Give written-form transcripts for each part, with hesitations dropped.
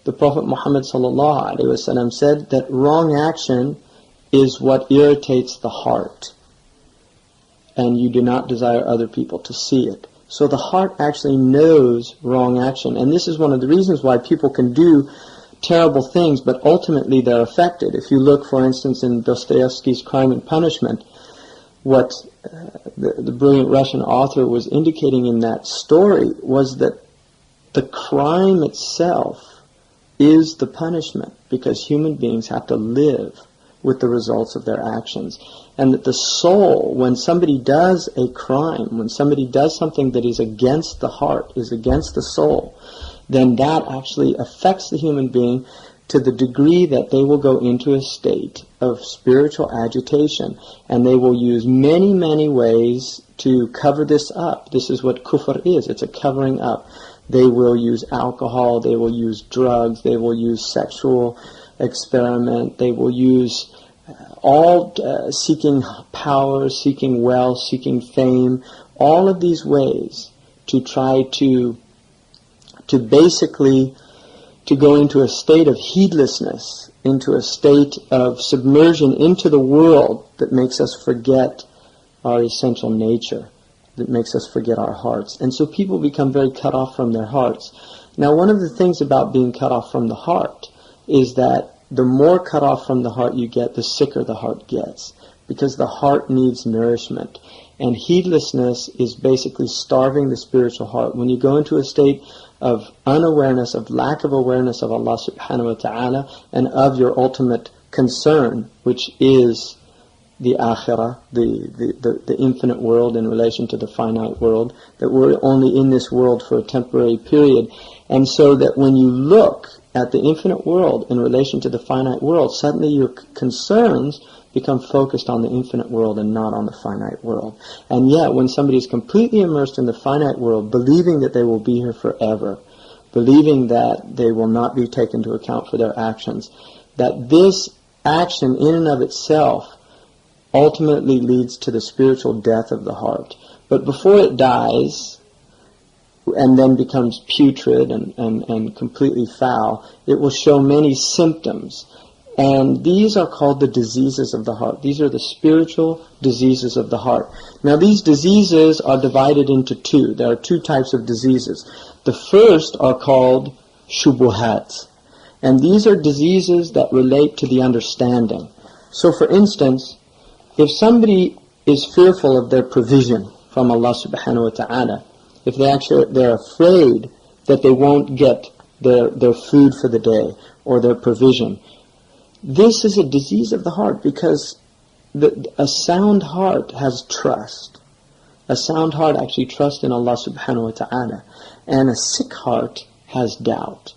The Prophet Muhammad ﷺ said that wrong action is what irritates the heart, and you do not desire other people to see it. So the heart actually knows wrong action, and this is one of the reasons why people can do terrible things, but ultimately they're affected. If you look, for instance, in Dostoevsky's Crime and Punishment, what the brilliant Russian author was indicating in that story was that the crime itself is the punishment, because human beings have to live with the results of their actions. And that the soul, when somebody does a crime, when somebody does something that is against the heart, is against the soul, then that actually affects the human being to the degree that they will go into a state of spiritual agitation, and they will use many, many ways to cover this up. This is what kufr is. It's a covering up. They will use alcohol, they will use drugs, they will use sexual experiment, they will use all seeking power, seeking wealth, seeking fame, all of these ways to try to basically to go into a state of heedlessness, into a state of submersion into the world that makes us forget our essential nature, that makes us forget our hearts. And so people become very cut off from their hearts. Now, one of the things about being cut off from the heart is that the more cut off from the heart you get, the sicker the heart gets, because the heart needs nourishment. And heedlessness is basically starving the spiritual heart. When you go into a state of unawareness, of lack of awareness of Allah subhanahu wa ta'ala, and of your ultimate concern, which is the akhirah, the infinite world in relation to the finite world, that we're only in this world for a temporary period. And so that when you look at the infinite world in relation to the finite world, suddenly your concerns become focused on the infinite world and not on the finite world. And yet, when somebody is completely immersed in the finite world, believing that they will be here forever, believing that they will not be taken into account for their actions, that this action in and of itself ultimately leads to the spiritual death of the heart. But before it dies, and then becomes putrid and completely foul, it will show many symptoms. And these are called the diseases of the heart. These are the spiritual diseases of the heart. Now, these diseases are divided into two. There are two types of diseases. The first are called shubuhat. And these are diseases that relate to the understanding. So, for instance, if somebody is fearful of their provision from Allah subhanahu wa ta'ala, if they're afraid that they won't get their food for the day or their provision, this is a disease of the heart, because a sound heart has trust. A sound heart actually trusts in Allah subhanahu wa ta'ala, and a sick heart has doubt.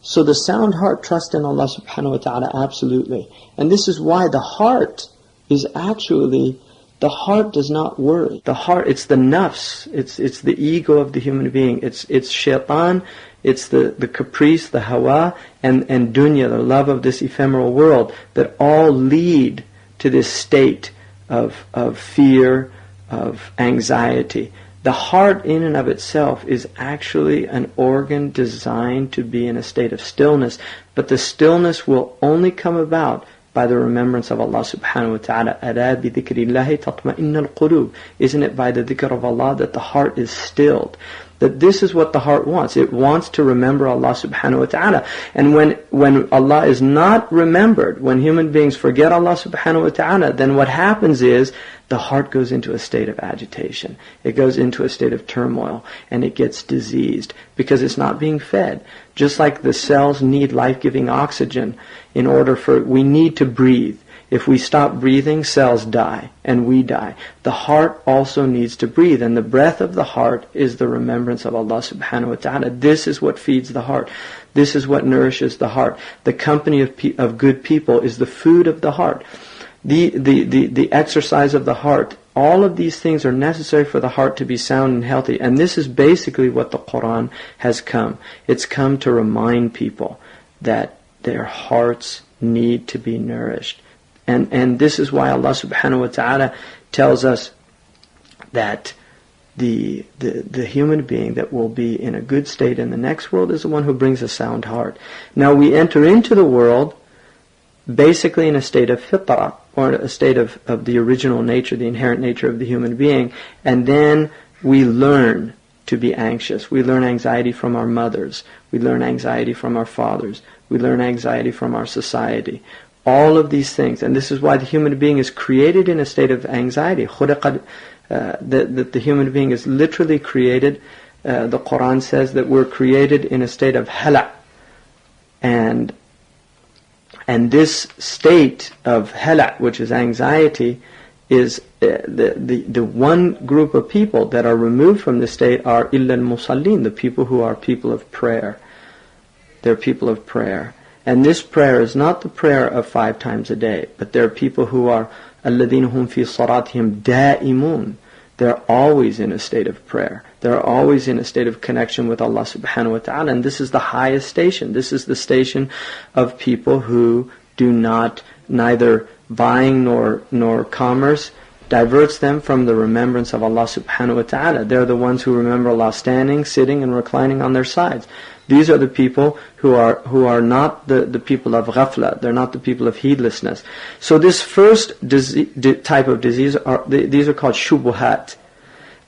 So the sound heart trusts in Allah subhanahu wa ta'ala absolutely. And this is why the heart is actually, the heart does not worry. The heart, it's the nafs, it's the ego of the human being, it's shaitan, it's the caprice, the hawa, and dunya, the love of this ephemeral world, that all lead to this state of fear, of anxiety. The heart in and of itself is actually an organ designed to be in a state of stillness, but the stillness will only come about by the remembrance of Allah subhanahu wa ta'ala. أَلَا بِذِكْرِ اللَّهِ تَطْمَئِنَّ الْقُلُوبِ. Isn't it by the dhikr of Allah that the heart is stilled? That this is what the heart wants. It wants to remember Allah subhanahu wa ta'ala. And when Allah is not remembered, when human beings forget Allah subhanahu wa ta'ala, then what happens is the heart goes into a state of agitation. It goes into a state of turmoil, and it gets diseased because it's not being fed. Just like the cells need life-giving oxygen in order for, we need to breathe. If we stop breathing, cells die, and we die. The heart also needs to breathe, and the breath of the heart is the remembrance of Allah subhanahu wa ta'ala. This is what feeds the heart. This is what nourishes the heart. The company of good people is the food of the heart. The exercise of the heart. All of these things are necessary for the heart to be sound and healthy. And this is basically what the Quran has come. It's come to remind people that their hearts need to be nourished. And this is why Allah subhanahu wa ta'ala tells us that the human being that will be in a good state in the next world is the one who brings a sound heart. Now we enter into the world basically in a state of fitrah, or a state of the original nature, the inherent nature of the human being, and then we learn to be anxious. We learn anxiety from our mothers. We learn anxiety from our fathers. We learn anxiety from our society. All of these things, and this is why the human being is created in a state of anxiety. That the human being is literally created. The Quran says that we're created in a state of hala, and this state of hala, which is anxiety, is the one group of people that are removed from this state are illa al-musallin, the people who are people of prayer. They're people of prayer. And this prayer is not the prayer of 5 times a day, but they're people who are الَّذِينَ هُمْ فِي صَلَاتِهِمْ دَائِمُونَ. They're always in a state of prayer. They're always in a state of connection with Allah subhanahu wa ta'ala. And this is the highest station. This is the station of people who do not, neither buying nor commerce diverts them from the remembrance of Allah subhanahu wa ta'ala. They're the ones who remember Allah standing, sitting, and reclining on their sides. These are the people who are not the people of ghafla. They're not the people of heedlessness. So this first type of disease, these are called shubuhat.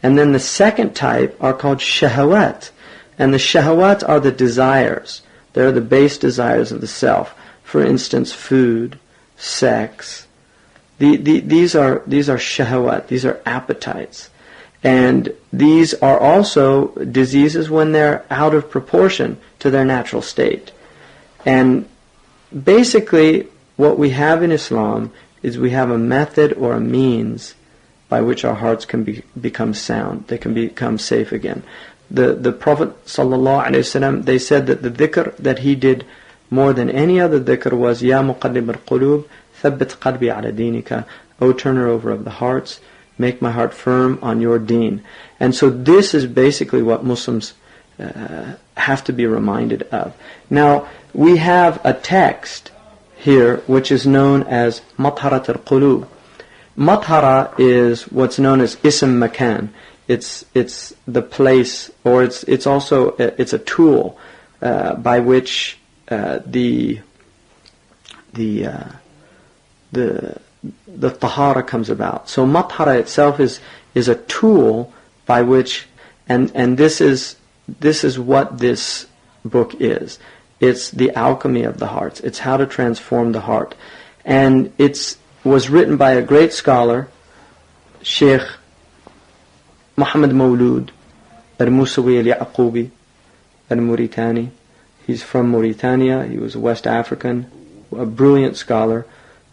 And then the second type are called shahawat. And the shahawat are the desires. They're the base desires of the self. For instance, food, sex. These are shahawat. These are appetites. And these are also diseases when they're out of proportion to their natural state. And basically what we have in Islam is we have a method or a means by which our hearts can become sound. They can become safe again. The Prophet ﷺ, they said that the dhikr that he did more than any other dhikr was Ya muqallib al-qulub, thabbit qalbi ala dinika, O turner over of the hearts, make my heart firm on your deen. And so this is basically what Muslims have to be reminded of. Now, we have a text here which is known as Matharat al-Qulub. Mathara is what's known as Ism Makan. It's the place, or it's also a tool by which the tahara comes about. So mathara itself is a tool by which, and this is what this book is. It's the alchemy of the hearts. It's how to transform the heart. And it was written by a great scholar, Sheikh Muhammad Mawlud al-Musawi al-Yaqubi al-Mauritani. He's from Mauritania. He was a West African, a brilliant scholar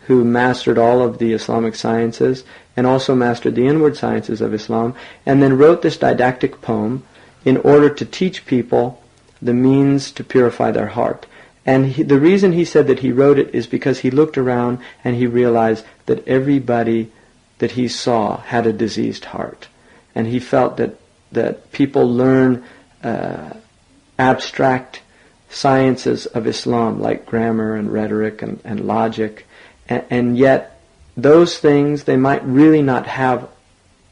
who mastered all of the Islamic sciences and also mastered the inward sciences of Islam, and then wrote this didactic poem in order to teach people the means to purify their heart. And the reason he said that he wrote it is because he looked around and he realized that everybody that he saw had a diseased heart. And he felt that people learn abstract sciences of Islam like grammar and rhetoric and logic, and yet those things they might really not have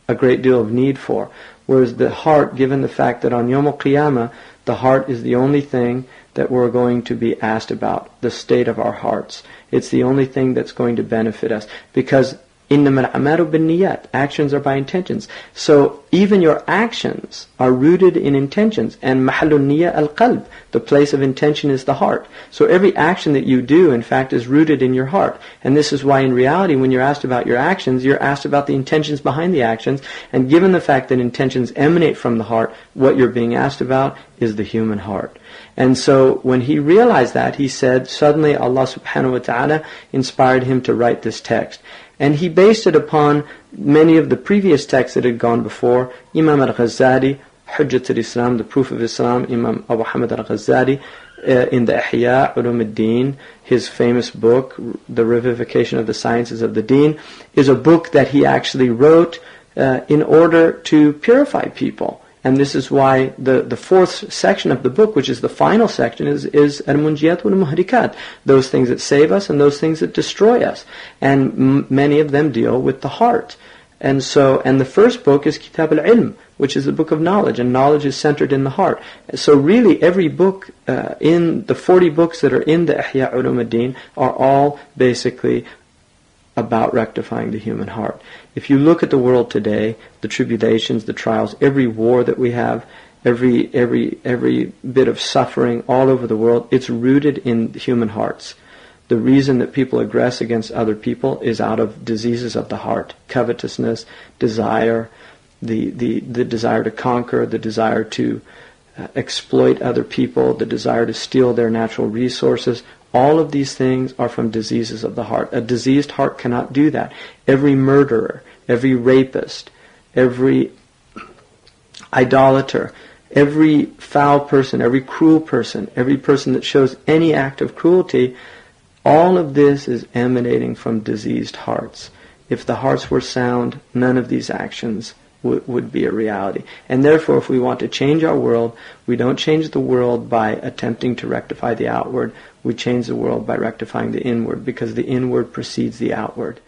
a great deal of need for. Whereas the heart, given the fact that on Yawm al-Qiyamah, the heart is the only thing that we're going to be asked about, the state of our hearts. It's the only thing that's going to benefit us. Because إِنَّمَا الْأَعْمَالُ بِالنِّيَّاتِ, actions are by intentions. So even your actions are rooted in intentions. And مَحَلُّ النِّيَّةِ الْقَلْبِ, the place of intention is the heart. So every action that you do, in fact, is rooted in your heart. And this is why in reality, when you're asked about your actions, you're asked about the intentions behind the actions. And given the fact that intentions emanate from the heart, what you're being asked about is the human heart. And so when he realized that, he said, suddenly Allah subhanahu wa ta'ala inspired him to write this text. And he based it upon many of the previous texts that had gone before. Imam al-Ghazali, Hujjat al-Islam, the Proof of Islam, Imam Abu Hamid al-Ghazali, in the Ihya Ulum al-Din, his famous book, The Revivification of the Sciences of the Deen, is a book that he actually wrote in order to purify people. And this is why the fourth section of the book, which is the final section, is al-munjiyat wal-muhrikat, those things that save us and those things that destroy us. And many of them deal with the heart. And the first book is Kitab al-Ilm, which is the book of knowledge, and knowledge is centered in the heart. So really every book in the 40 books that are in the Ihya Ulumuddin are all basically about rectifying the human heart. If you look at the world today, the tribulations, the trials, every war that we have, every bit of suffering all over the world, it's rooted in human hearts. The reason that people aggress against other people is out of diseases of the heart: covetousness, desire, the desire to conquer, the desire to exploit other people, the desire to steal their natural resources. All of these things are from diseases of the heart. A diseased heart cannot do that. Every murderer, every rapist, every idolater, every foul person, every cruel person, every person that shows any act of cruelty, all of this is emanating from diseased hearts. If the hearts were sound, none of these actions would be a reality. And therefore, if we want to change our world, we don't change the world by attempting to rectify the outward. We change the world by rectifying the inward, because the inward precedes the outward.